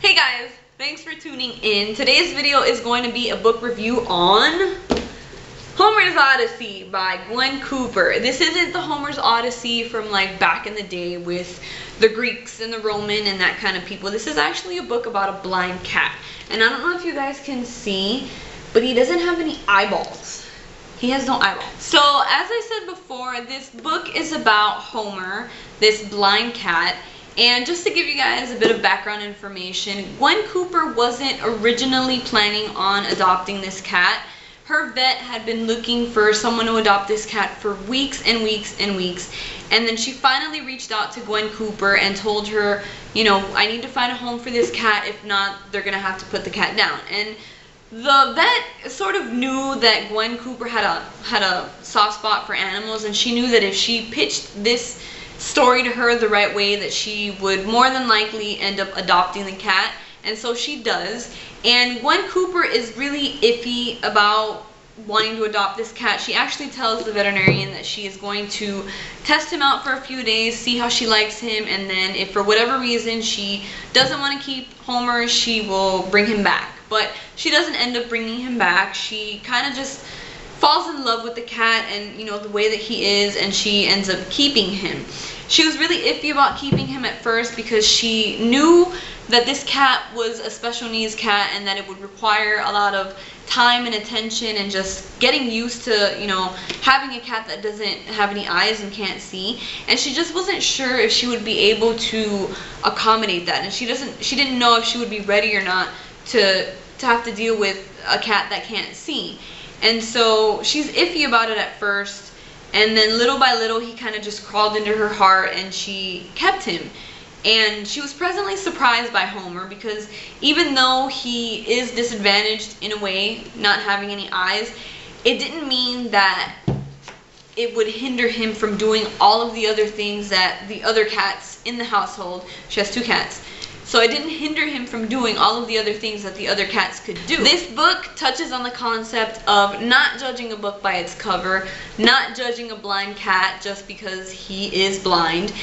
Hey guys, thanks for tuning in. Today's video is going to be a book review on Homer's Odyssey by Gwen Cooper. This isn't the Homer's Odyssey from like back in the day with the Greeks and the Roman and that kind of people. This is actually a book about a blind cat. And I don't know if you guys can see, but he doesn't have any eyeballs. He has no eyeballs. So as I said before, this book is about Homer, this blind cat. And just to give you guys a bit of background information, Gwen Cooper wasn't originally planning on adopting this cat. Her vet had been looking for someone to adopt this cat for weeks and weeks and weeks. And then she finally reached out to Gwen Cooper and told her, you know, I need to find a home for this cat. If not, they're going to have to put the cat down. And the vet sort of knew that Gwen Cooper had a soft spot for animals, and she knew that if she pitched this story to her the right way, that she would more than likely end up adopting the cat. And so she does. And Gwen Cooper is really iffy about wanting to adopt this cat. She actually tells the veterinarian that she is going to test him out for a few days, see how she likes him, and then if for whatever reason she doesn't want to keep Homer, she will bring him back. But she doesn't end up bringing him back. She kind of just falls in love with the cat and, you know, the way that he is, and she ends up keeping him. She was really iffy about keeping him at first because she knew that this cat was a special needs cat and that it would require a lot of time and attention and just getting used to, you know, having a cat that doesn't have any eyes and can't see. And she just wasn't sure if she would be able to accommodate that, and she didn't know if she would be ready or not to have to deal with a cat that can't see. And so she's iffy about it at first, and then little by little he kind of just crawled into her heart and she kept him. And she was pleasantly surprised by Homer because even though he is disadvantaged in a way, not having any eyes, it didn't mean that it would hinder him from doing all of the other things that the other cats in the household, she has 2 cats, so it didn't hinder him from doing all of the other things that the other cats could do. This book touches on the concept of not judging a book by its cover, not judging a blind cat just because he is blind.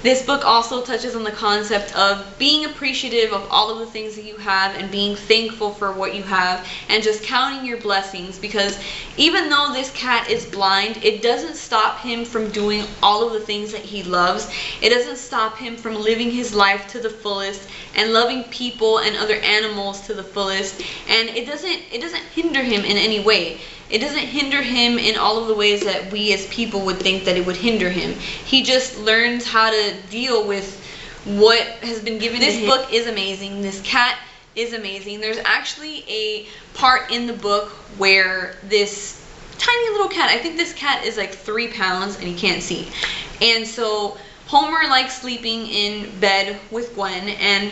This book also touches on the concept of being appreciative of all of the things that you have and being thankful for what you have and just counting your blessings, because even though this cat is blind, it doesn't stop him from doing all of the things that he loves. It doesn't stop him from living his life to the fullest and loving people and other animals to the fullest, and it doesn't hinder him in any way. It doesn't hinder him in all of the ways that we as people would think that it would hinder him. He just learns how to deal with what has been given to him. This book is amazing. This cat is amazing. There's actually a part in the book where this tiny little cat, I think this cat is like 3 pounds and he can't see. And so Homer likes sleeping in bed with Gwen, and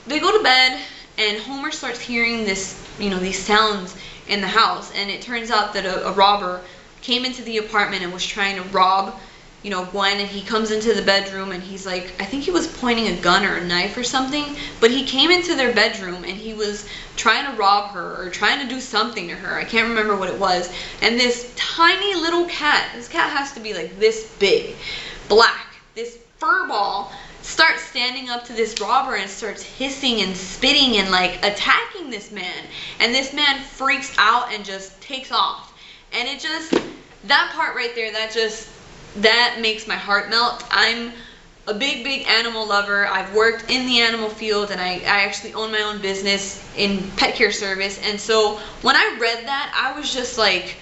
they go to bed and Homer starts hearing this, you know, these sounds in the house, and it turns out that a robber came into the apartment and was trying to rob, you know, Gwen. And he comes into the bedroom and he's like, I think he was pointing a gun or a knife or something, but he came into their bedroom and he was trying to rob her or trying to do something to her. I can't remember what it was. And this tiny little cat, this cat has to be like this big, black, this fur ball, starts standing up to this robber and starts hissing and spitting and like attacking this man, and this man freaks out and just takes off. And it just, that part right there, that makes my heart melt. I'm a big animal lover. I've worked in the animal field, and I actually own my own business in pet care service. And so when I read that, I was just like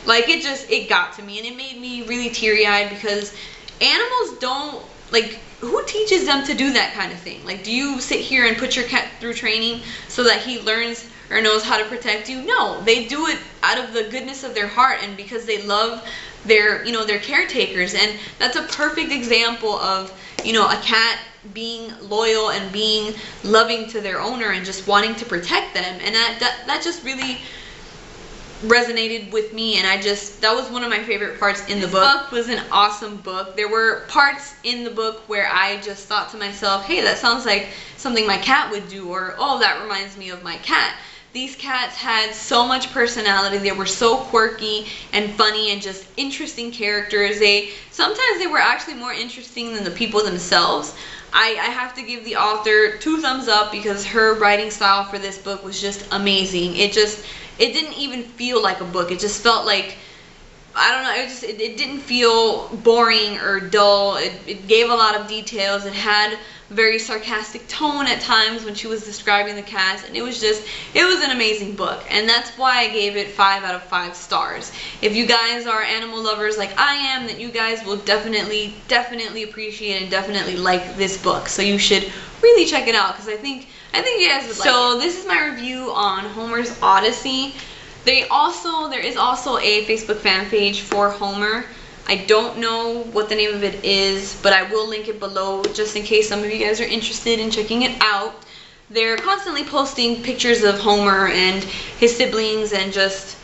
it got to me, and it made me really teary-eyed, because animals don't, like, who teaches them to do that kind of thing? Like, do you sit here and put your cat through training so that he learns or knows how to protect you? No, they do it out of the goodness of their heart and because they love their, you know, their caretakers. And that's a perfect example of, you know, a cat being loyal and being loving to their owner and just wanting to protect them. And that just really resonated with me, and that was one of my favorite parts in the book. This book was an awesome book. There were parts in the book where I just thought to myself, hey, that sounds like something my cat would do, or oh, that reminds me of my cat. These cats had so much personality. They were so quirky and funny and just interesting characters. Sometimes they were actually more interesting than the people themselves. I have to give the author 2 thumbs up because her writing style for this book was just amazing. It didn't even feel like a book. It just felt like, I don't know, it didn't feel boring or dull. It gave a lot of details. It had a very sarcastic tone at times when she was describing the cats, and it was an amazing book, and that's why I gave it 5 out of 5 stars. If you guys are animal lovers like I am, then you guys will definitely appreciate and definitely like this book. So you should really check it out because I think you guys would like it. So this is my review on Homer's Odyssey. There is also a Facebook fan page for Homer. I don't know what the name of it is, but I will link it below just in case some of you guys are interested in checking it out. They're constantly posting pictures of Homer and his siblings and just,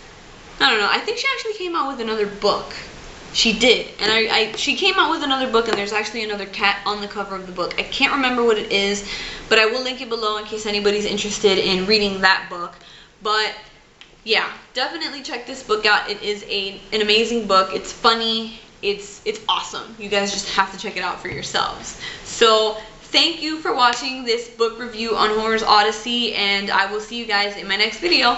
I don't know, I think she actually came out with another book. She did, and she came out with another book, and there's actually another cat on the cover of the book. I can't remember what it is, but I will link it below in case anybody's interested in reading that book. But yeah, definitely check this book out. It is an amazing book. It's funny. It's awesome. You guys just have to check it out for yourselves. So thank you for watching this book review on Homer's Odyssey, and I will see you guys in my next video.